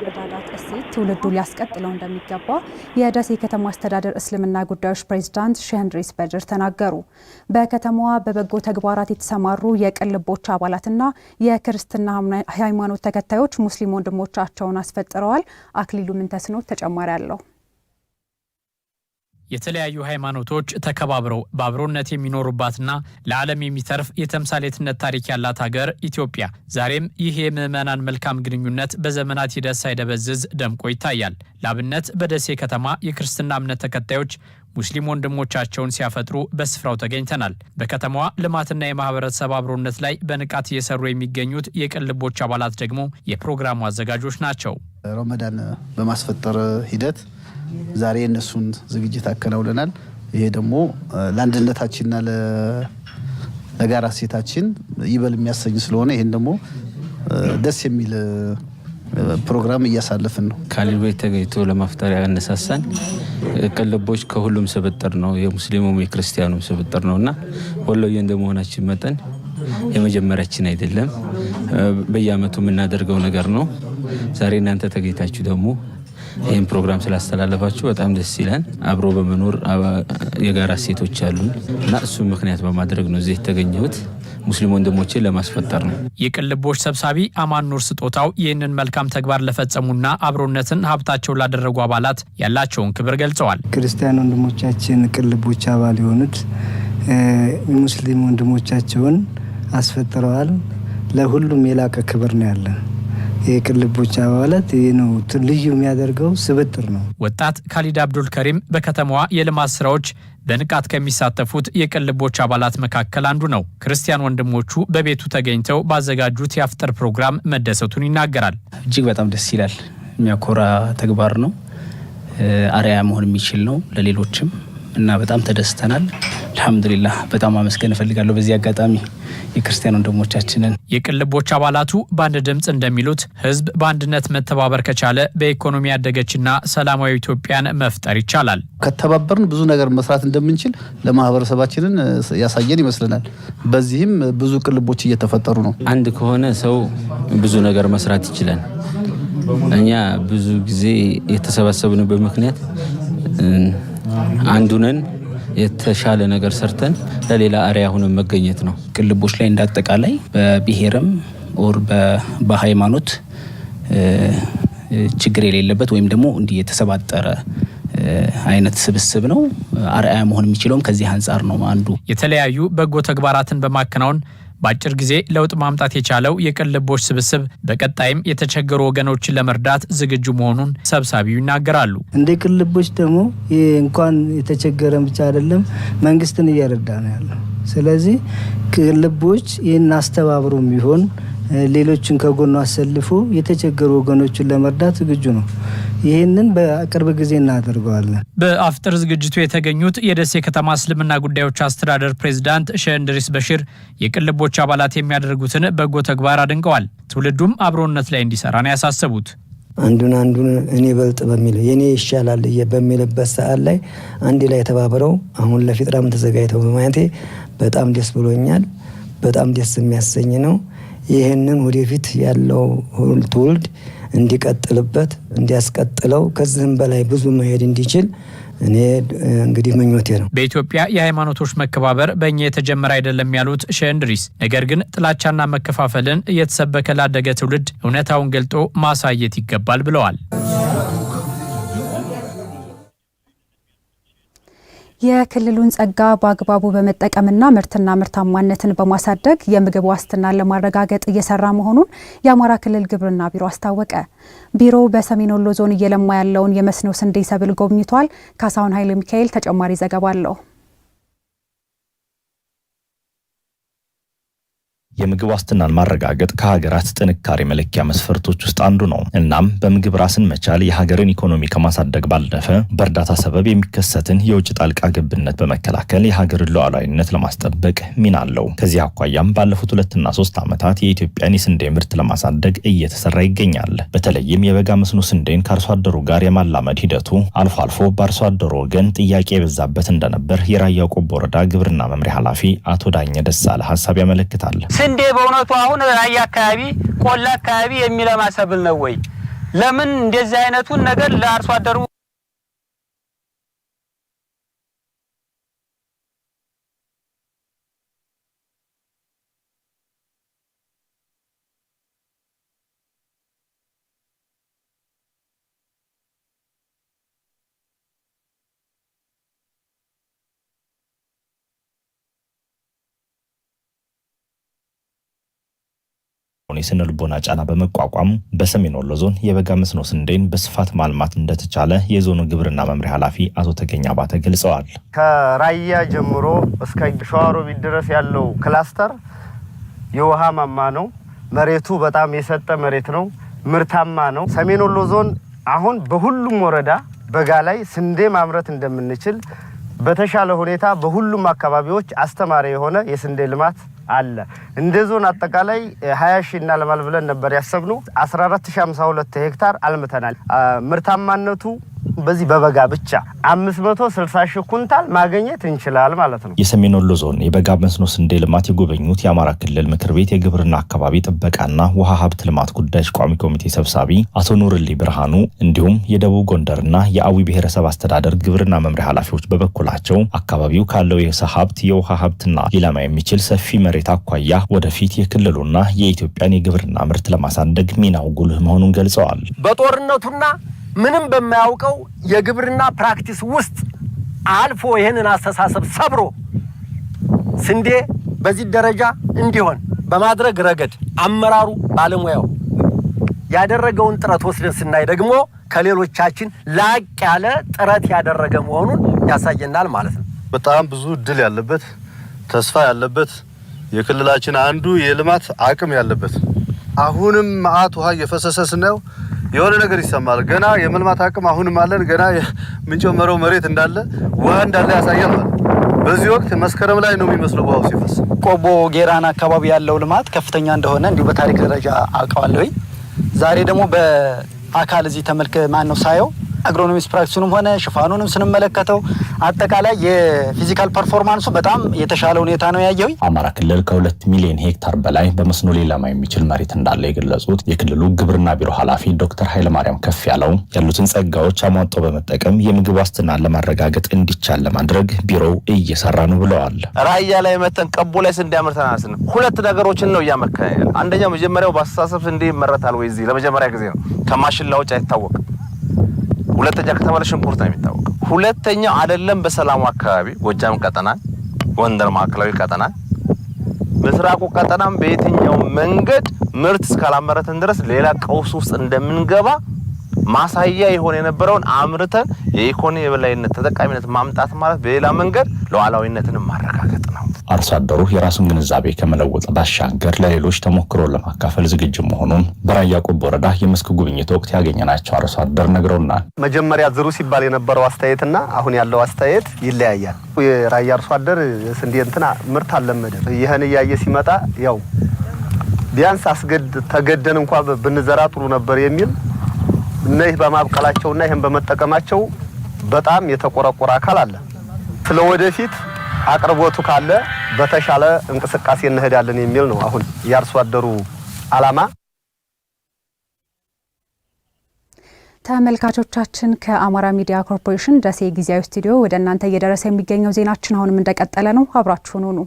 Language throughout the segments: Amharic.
የዳዳት እሴት ትውልዱ ሊያስቀጥለው እንደሚገባ የደሴ ከተማ አስተዳደር እስልምና ጉዳዮች ፕሬዝዳንት ሼህ እንድሪስ በድር ተናገሩ። በከተማዋ በበጎ ተግባራት የተሰማሩ የቅን ልቦች አባላትና የክርስትና ሃይማኖት ተከታዮች ሙስሊም ወንድሞቻቸውን አስፈጥረዋል። አክሊሉ ምንተስኖት ተጨማሪ አለው። የተለያዩ ሃይማኖቶች ተከባብረው በአብሮነት የሚኖሩባትና ለዓለም የሚተርፍ የተምሳሌትነት ታሪክ ያላት ሀገር ኢትዮጵያ ዛሬም ይህ የምዕመናን መልካም ግንኙነት በዘመናት ሂደት ሳይደበዝዝ ደምቆ ይታያል። ለአብነት በደሴ ከተማ የክርስትና እምነት ተከታዮች ሙስሊም ወንድሞቻቸውን ሲያፈጥሩ በስፍራው ተገኝተናል። በከተማዋ ልማትና የማህበረሰብ አብሮነት ላይ በንቃት እየሰሩ የሚገኙት የቅን ልቦች አባላት ደግሞ የፕሮግራሙ አዘጋጆች ናቸው። ረመዳን በማስፈጠር ሂደት ዛሬ እነሱን ዝግጅት አከናውለናል። ይሄ ደግሞ ለአንድነታችንና ለጋራ እሴታችን ይበል የሚያሰኝ ስለሆነ ይሄን ደግሞ ደስ የሚል ፕሮግራም እያሳለፍን ነው። ካሊድ ቤት ተገኝቶ ለማፍጠር ያነሳሳን ቅን ልቦች ከሁሉም ስብጥር ነው፣ የሙስሊሙም የክርስቲያኑም ስብጥር ነውና ወሎዬ እንደመሆናችን መጠን የመጀመሪያችን አይደለም፣ በየአመቱ የምናደርገው ነገር ነው። ዛሬ እናንተ ተገኝታችሁ ደግሞ ይህን ፕሮግራም ስላስተላለፋችሁ በጣም ደስ ይላል። አብሮ በመኖር የጋራ እሴቶች አሉን እና እሱ ምክንያት በማድረግ ነው እዚህ የተገኘሁት ሙስሊም ወንድሞችን ለማስፈጠር ነው። የቅን ልቦች ሰብሳቢ አማን ኑር ስጦታው ይህንን መልካም ተግባር ለፈጸሙና አብሮነትን ሀብታቸው ላደረጉ አባላት ያላቸውን ክብር ገልጸዋል። ክርስቲያን ወንድሞቻችን ቅን ልቦች አባል የሆኑት ሙስሊም ወንድሞቻቸውን አስፈጥረዋል። ለሁሉም የላቀ ክብር ነው ያለን። የቅን ልቦች አባላት ነው ልዩ የሚያደርገው ስብጥር ነው። ወጣት ካሊድ አብዱል ከሪም በከተማዋ የልማት ስራዎች በንቃት ከሚሳተፉት የቅን ልቦች አባላት መካከል አንዱ ነው። ክርስቲያን ወንድሞቹ በቤቱ ተገኝተው ባዘጋጁት የአፍጥር ፕሮግራም መደሰቱን ይናገራል። እጅግ በጣም ደስ ይላል። የሚያኮራ ተግባር ነው። አርአያ መሆን የሚችል ነው ለሌሎችም እና በጣም ተደስተናል። አልহামዱሊላህ በጣም አመስገን እፈልጋለሁ በዚህ አጋጣሚ የክርስቲያን ወንድሞቻችንን። የቅን ልቦች አባላቱ በአንድ ድምጽ እንደሚሉት ህዝብ በአንድነት መተባበር ከቻለ በኢኮኖሚ ያደገችና ሰላማዊ ኢትዮጵያን መፍጠር ይቻላል። ከተባበርን ብዙ ነገር መስራት እንደምንችል ለማህበረሰባችንን ያሳየን ይመስለናል። በዚህም ብዙ ቅን ልቦች እየተፈጠሩ ነው። አንድ ከሆነ ሰው ብዙ ነገር መስራት ይችላል። እኛ ብዙ ጊዜ የተሰባሰብንበት ምክንያት አንዱነን የተሻለ ነገር ሰርተን ለሌላ አርአያ ሆነን መገኘት ነው። ቅን ልቦች ላይ እንዳጠቃላይ በብሔርም ኦር በሃይማኖት ችግር የሌለበት ወይም ደግሞ እንዲህ የተሰባጠረ አይነት ስብስብ ነው። አርአያ መሆን የሚችለውም ከዚህ አንፃር ነው። አንዱ የተለያዩ በጎ ተግባራትን በማከናወን በአጭር ጊዜ ለውጥ ማምጣት የቻለው የቅን ልቦች ስብስብ በቀጣይም የተቸገሩ ወገኖችን ለመርዳት ዝግጁ መሆኑን ሰብሳቢው ይናገራሉ። እንደ ቅን ልቦች ደግሞ እንኳን የተቸገረን ብቻ አይደለም መንግስትን እየረዳ ነው ያለው። ስለዚህ ቅን ልቦች ይህን አስተባብሮ ቢሆን ሌሎችን ከጎኑ አሰልፎ የተቸገሩ ወገኖችን ለመርዳት ዝግጁ ነው። ይህንን በቅርብ ጊዜ እናደርገዋለን። በአፍጥር ዝግጅቱ የተገኙት የደሴ ከተማ እስልምና ጉዳዮች አስተዳደር ፕሬዝዳንት ሼህ እንድሪስ በሽር የቅን ልቦች አባላት የሚያደርጉትን በጎ ተግባር አድንቀዋል። ትውልዱም አብሮነት ላይ እንዲሰራ ነው ያሳሰቡት። አንዱን እኔ በልጥ በሚል የኔ ይሻላል በሚልበት ሰዓት ላይ አንድ ላይ ተባብረው አሁን ለፊጥራም ተዘጋጅተው በማየቴ በጣም ደስ ብሎኛል። በጣም ደስ የሚያሰኝ ነው። ይህንን ወደፊት ያለው ትውልድ እንዲቀጥልበት እንዲያስቀጥለው ከዚህም በላይ ብዙ መሄድ እንዲችል እኔ እንግዲህ ምኞቴ ነው። በኢትዮጵያ የሃይማኖቶች መከባበር በእኛ የተጀመረ አይደለም ያሉት ሼህ እንድሪስ፣ ነገር ግን ጥላቻና መከፋፈልን እየተሰበከ ላደገ ትውልድ እውነታውን ገልጦ ማሳየት ይገባል ብለዋል። የክልሉን ጸጋ በአግባቡ በመጠቀምና ምርትና ምርታማነትን በማሳደግ የምግብ ዋስትናን ለማረጋገጥ እየሰራ መሆኑን የአማራ ክልል ግብርና ቢሮ አስታወቀ። ቢሮው በሰሜን ወሎ ዞን እየለማ ያለውን የመስኖ ስንዴ ሰብል ጎብኝቷል። ካሳሁን ኃይለ ሚካኤል ተጨማሪ ዘገባ አለው። የምግብ ዋስትናን ማረጋገጥ ከሀገራት ጥንካሬ መለኪያ መስፈርቶች ውስጥ አንዱ ነው። እናም በምግብ ራስን መቻል የሀገርን ኢኮኖሚ ከማሳደግ ባለፈ በእርዳታ ሰበብ የሚከሰትን የውጭ ጣልቃ ገብነት በመከላከል የሀገርን ሉዓላዊነት ለማስጠበቅ ሚና አለው። ከዚህ አኳያም ባለፉት 2 እና 3 ዓመታት የኢትዮጵያን የስንዴ ምርት ለማሳደግ እየተሰራ ይገኛል። በተለይም የበጋ መስኖ ስንዴን ከአርሶ አደሩ ጋር የማላመድ ሂደቱ አልፎ አልፎ በአርሶ አደሩ ወገን ጥያቄ የበዛበት እንደነበር የራያ ቆቦ ወረዳ ግብርና መምሪያ ኃላፊ አቶ ዳኘ ደሳለ ሐሳብ ያመለክታል። ስንዴ በእውነቱ አሁን ራያ አካባቢ ቆላ አካባቢ የሚለማ ሰብል ነው ወይ? ለምን እንደዚህ አይነቱን ነገር ለአርሶ አደሩ የስነ ልቦና ጫና በመቋቋም በሰሜን ወሎ ዞን የበጋ መስኖ ስንዴን በስፋት ማልማት እንደተቻለ የዞኑ ግብርና መምሪያ ኃላፊ አቶ ተገኛ ባተ ገልጸዋል። ከራያ ጀምሮ እስከ ሸዋሮቢት ድረስ ያለው ክላስተር የውሃ ማማ ነው። መሬቱ በጣም የሰጠ መሬት ነው። ምርታማ ነው። ሰሜን ወሎ ዞን አሁን በሁሉም ወረዳ በጋ ላይ ስንዴ ማምረት እንደምንችል በተሻለ ሁኔታ በሁሉም አካባቢዎች አስተማሪ የሆነ የስንዴ ልማት አለ። እንደ ዞን አጠቃላይ 20 ሺህ እናለማል ብለን ነበር ያሰብነው። 14052 ሄክታር አልምተናል። ምርታማነቱ በዚህ በበጋ ብቻ 560 ሺህ ኩንታል ማግኘት እንችላል ማለት ነው። የሰሜን ወሎ ዞን የበጋ መስኖ ስንዴ ልማት የጎበኙት የአማራ ክልል ምክር ቤት የግብርና አካባቢ ጥበቃና ውሃ ሀብት ልማት ጉዳዮች ቋሚ ኮሚቴ ሰብሳቢ አቶ ኑርሊ ብርሃኑ እንዲሁም የደቡብ ጎንደርና የአዊ ብሔረሰብ አስተዳደር ግብርና መምሪያ ኃላፊዎች በበኩላቸው አካባቢው ካለው የሰው ሀብት የውሃ ሀብትና ሊለማ የሚችል ሰፊ መሬት አኳያ ወደፊት የክልሉና የኢትዮጵያን የግብርና ምርት ለማሳደግ ሚናው ጉልህ መሆኑን ገልጸዋል። በጦርነቱና ምንም በማያውቀው የግብርና ፕራክቲስ ውስጥ አልፎ ይሄንን አስተሳሰብ ሰብሮ ስንዴ በዚህ ደረጃ እንዲሆን በማድረግ ረገድ አመራሩ ባለሙያው ያደረገውን ጥረት ወስደን ስናይ ደግሞ ከሌሎቻችን ላቅ ያለ ጥረት ያደረገ መሆኑን ያሳየናል ማለት ነው። በጣም ብዙ ድል ያለበት ተስፋ ያለበት የክልላችን አንዱ የልማት አቅም ያለበት አሁንም ማአት ውሃ እየፈሰሰ ስናየው የሆነ ነገር ይሰማል። ገና የመልማት አቅም አሁንም አለን። ገና የምንጨመረው መሬት እንዳለ ውሃ እንዳለ ያሳያል። በዚህ ወቅት መስከረም ላይ ነው የሚመስለው ውሃው ሲፈስ። ቆቦ ጌራና አካባቢ ያለው ልማት ከፍተኛ እንደሆነ እንዲሁ በታሪክ ደረጃ አውቀዋለሁ። ዛሬ ደግሞ በአካል እዚህ ነው ሳየው አግሮኖሚክስ ፕራክቲሱንም ሆነ ሽፋኑንም ስንመለከተው አጠቃላይ የፊዚካል ፐርፎርማንሱ በጣም የተሻለ ሁኔታ ነው ያየው። አማራ ክልል ከ2 ሚሊዮን ሄክታር በላይ በመስኖ ሊለማ የሚችል መሬት እንዳለ የገለጹት የክልሉ ግብርና ቢሮ ኃላፊ ዶክተር ኃይለማርያም ከፍ ያለው ያሉትን ጸጋዎች አሟጦ በመጠቀም የምግብ ዋስትናን ለማረጋገጥ እንዲቻል ለማድረግ ቢሮው እየሰራ ነው ብለዋል። ራያ ላይ መተን ቀቦ ላይ ስንዴ አምርተናል ስንል 2 ነገሮችን ነው እያመከነ። አንደኛው መጀመሪያው በአስተሳሰብ ስንዴ ይመረታል ወይ እዚህ ለመጀመሪያ ጊዜ ነው። ከማሽላ ውጭ አይታወቅም። ሁለተኛ ከተባለ ሽንኩርት ነው የሚታወቀው። ሁለተኛው አይደለም በሰላሙ አካባቢ ጎጃም ቀጠና፣ ጎንደር ማዕከላዊ ቀጠና፣ ምስራቁ ቀጠናም በየትኛው መንገድ ምርት እስካላመረተን ድረስ ሌላ ቀውስ ውስጥ እንደምንገባ ማሳያ የሆነ የነበረውን አምርተን የኢኮኖሚ የበላይነት ተጠቃሚነት ማምጣት ማለት በሌላ መንገድ ሉዓላዊነትን ማረጋገጥ ነው። አርሶ አደሩ የራሱን ግንዛቤ ከመለወጥ ባሻገር ለሌሎች ተሞክሮ ለማካፈል ዝግጁ መሆኑን በራያ ቆቦ ወረዳ የመስክ ጉብኝት ወቅት ያገኘናቸው አርሶ አደር ነግረውናል። መጀመሪያ ዝሩ ሲባል የነበረው አስተያየትና አሁን ያለው አስተያየት ይለያያል። የራያ አርሶ አደር ስንዴ ምርት አልለመደም። ይሄን እያየ ሲመጣ ያው ቢያንስ ተገደን እንኳን ብንዘራ ጥሩ ነበር የሚል እነዚህ በማብቀላቸውና ይሄን በመጠቀማቸው በጣም የተቆረቆረ አካል አለ። ስለወደፊት አቅርቦቱ ካለ በተሻለ እንቅስቃሴ እንሄዳለን የሚል ነው አሁን ያርሶ አደሩ አላማ። ተመልካቾቻችን ከአማራ ሚዲያ ኮርፖሬሽን ደሴ ጊዜያዊ ስቱዲዮ ወደ እናንተ እየደረሰ የሚገኘው ዜናችን አሁንም እንደቀጠለ ነው። አብራችሁን ሁኑ።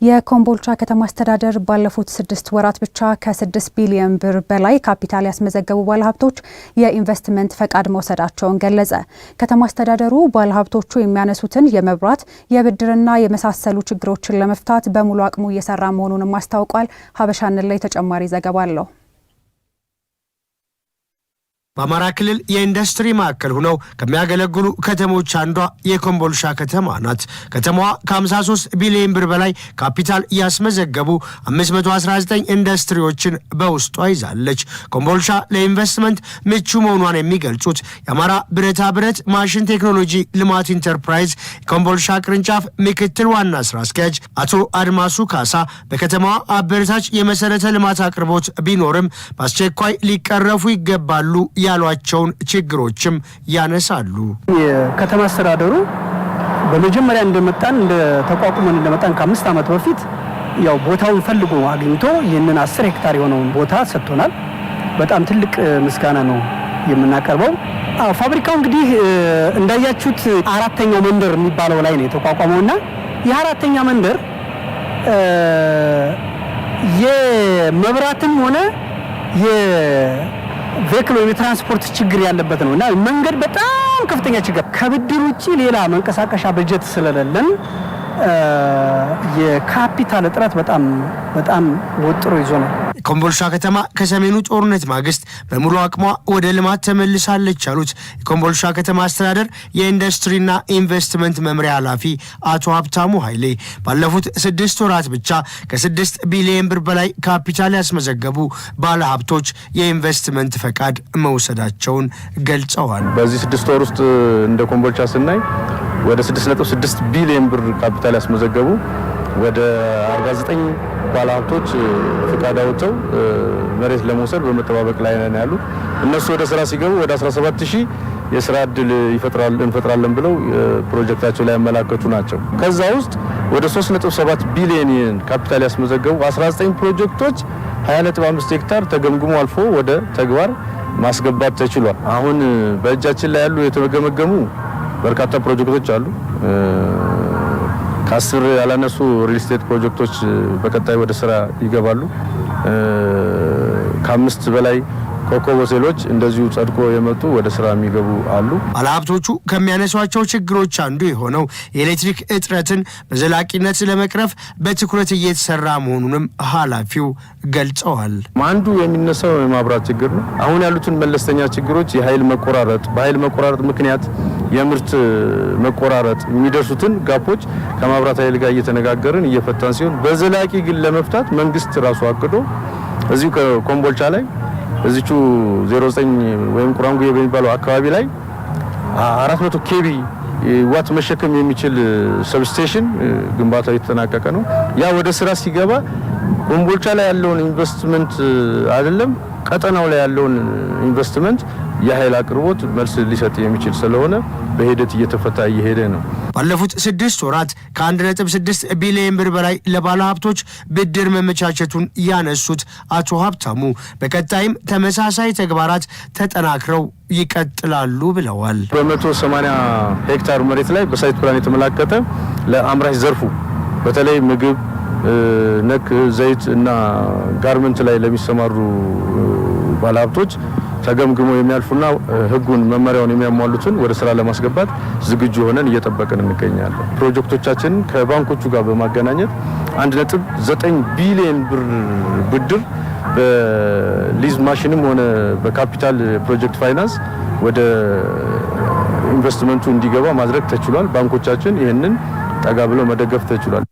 የኮምቦልቻ ከተማ አስተዳደር ባለፉት 6 ወራት ብቻ ከ6 ቢሊዮን ብር በላይ ካፒታል ያስመዘገቡ ባለሀብቶች የኢንቨስትመንት ፈቃድ መውሰዳቸውን ገለጸ። ከተማ አስተዳደሩ ባለሀብቶቹ የሚያነሱትን የመብራት የብድርና የመሳሰሉ ችግሮችን ለመፍታት በሙሉ አቅሙ እየሰራ መሆኑንም አስታውቋል። ሀበሻንን ላይ ተጨማሪ ዘገባ አለው። በአማራ ክልል የኢንዱስትሪ ማዕከል ሆነው ከሚያገለግሉ ከተሞች አንዷ የኮምቦልቻ ከተማ ናት። ከተማዋ ከ53 ቢሊዮን ብር በላይ ካፒታል ያስመዘገቡ 519 ኢንዱስትሪዎችን በውስጧ ይዛለች። ኮምቦልቻ ለኢንቨስትመንት ምቹ መሆኗን የሚገልጹት የአማራ ብረታ ብረት ማሽን ቴክኖሎጂ ልማት ኢንተርፕራይዝ የኮምቦልቻ ቅርንጫፍ ምክትል ዋና ስራ አስኪያጅ አቶ አድማሱ ካሳ በከተማዋ አበረታች የመሰረተ ልማት አቅርቦት ቢኖርም በአስቸኳይ ሊቀረፉ ይገባሉ ያሏቸውን ችግሮችም ያነሳሉ። የከተማ አስተዳደሩ በመጀመሪያ ተቋቁመን እንደመጣን ከ5 ዓመት በፊት ያው ቦታውን ፈልጎ አግኝቶ ይህንን 10 ሄክታር የሆነውን ቦታ ሰጥቶናል። በጣም ትልቅ ምስጋና ነው የምናቀርበው። ፋብሪካው እንግዲህ እንዳያችሁት 4ኛው መንደር የሚባለው ላይ ነው የተቋቋመውና የ4ኛ መንደር የመብራትም ሆነ ቬክሎ የትራንስፖርት ችግር ያለበት ነውና መንገድ በጣም ከፍተኛ ችግር ከብድር ውጪ ሌላ መንቀሳቀሻ በጀት ስለሌለን የካፒታል እጥረት በጣም ወጥሮ ይዞ ነው። ኮምቦልቻ ከተማ ከሰሜኑ ጦርነት ማግስት በሙሉ አቅሟ ወደ ልማት ተመልሳለች ያሉት የኮምቦልቻ ከተማ አስተዳደር የኢንዱስትሪና ኢንቨስትመንት መምሪያ ኃላፊ አቶ ሀብታሙ ኃይሌ ባለፉት 6 ወራት ብቻ ከ6 ቢሊዮን ብር በላይ ካፒታል ያስመዘገቡ ባለሀብቶች የኢንቨስትመንት ፈቃድ መውሰዳቸውን ገልጸዋል። በዚህ 6 ወር ውስጥ እንደ ኮምቦልቻ ስናይ ወደ 6.6 ቢሊዮን ብር ካፒታል ያስመዘገቡ ወደ 49 ባለሀብቶች ፍቃድ አውጥተው መሬት ለመውሰድ በመጠባበቅ ላይ ነው ያሉት። እነሱ ወደ ስራ ሲገቡ ወደ 17000 የስራ እድል እንፈጥራለን ብለው ፕሮጀክታቸው ላይ ያመላከቱ ናቸው። ከዛ ውስጥ ወደ 3.7 ቢሊዮን ካፒታል ያስመዘገቡ 19 ፕሮጀክቶች 20.5 ሄክታር ተገምግሞ አልፎ ወደ ተግባር ማስገባት ተችሏል። አሁን በእጃችን ላይ ያሉ የተገመገሙ በርካታ ፕሮጀክቶች አሉ። ከ10 ያላነሱ ሪል ስቴት ፕሮጀክቶች በቀጣይ ወደ ስራ ይገባሉ። ከ5 በላይ ኮከብ ሆቴሎች እንደዚሁ ጸድቆ የመጡ ወደ ስራ የሚገቡ አሉ። ባለሀብቶቹ ከሚያነሷቸው ችግሮች አንዱ የሆነው የኤሌክትሪክ እጥረትን በዘላቂነት ለመቅረፍ በትኩረት እየተሰራ መሆኑንም ኃላፊው ገልጸዋል። አንዱ የሚነሳው የማብራት ችግር ነው። አሁን ያሉትን መለስተኛ ችግሮች የኃይል መቆራረጥ፣ በኃይል መቆራረጥ ምክንያት የምርት መቆራረጥ የሚደርሱትን ጋፖች ከማብራት ኃይል ጋር እየተነጋገርን እየፈታን ሲሆን በዘላቂ ግን ለመፍታት መንግስት ራሱ አቅዶ እዚሁ ከኮምቦልቻ ላይ እዚቹ 09 ወይም ቁራንጉዬ በሚባለው አካባቢ ላይ 400 ኬቪ ዋት መሸከም የሚችል ሰብስቴሽን ግንባታው የተጠናቀቀ ነው። ያ ወደ ስራ ሲገባ ኮምቦልቻ ላይ ያለውን ኢንቨስትመንት አይደለም ቀጠናው ላይ ያለውን ኢንቨስትመንት የኃይል አቅርቦት መልስ ሊሰጥ የሚችል ስለሆነ በሂደት እየተፈታ እየሄደ ነው። ባለፉት 6 ወራት ከ1.6 ቢሊዮን ብር በላይ ለባለ ሀብቶች ብድር መመቻቸቱን ያነሱት አቶ ሀብታሙ በቀጣይም ተመሳሳይ ተግባራት ተጠናክረው ይቀጥላሉ ብለዋል። በ180 ሄክታር መሬት ላይ በሳይት ፕላን የተመላከተ ለአምራች ዘርፉ በተለይ ምግብ ነክ ዘይት እና ጋርመንት ላይ ለሚሰማሩ ባለሀብቶች ተገምግሞ የሚያልፉና ህጉን መመሪያውን የሚያሟሉትን ወደ ስራ ለማስገባት ዝግጁ ሆነን እየጠበቅን እንገኛለን። ፕሮጀክቶቻችን ከባንኮቹ ጋር በማገናኘት 1.9 ቢሊዮን ብር ብድር በሊዝ ማሽንም ሆነ በካፒታል ፕሮጀክት ፋይናንስ ወደ ኢንቨስትመንቱ እንዲገባ ማድረግ ተችሏል። ባንኮቻችን ይህንን ጠጋ ብለው መደገፍ ተችሏል።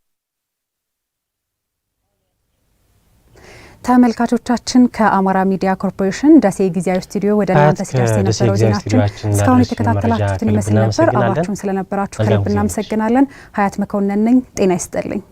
ተመልካቾቻችን ከአማራ ሚዲያ ኮርፖሬሽን ደሴ ጊዜያዊ ስቱዲዮ ወደ እናንተ ሲደርስ የነበረው ዜናችን እስካሁን የተከታተላችሁትን ይመስል ነበር። አብራችሁን ስለነበራችሁ ከልብ እናመሰግናለን። ሀያት መኮንን ነኝ። ጤና ይስጥልኝ።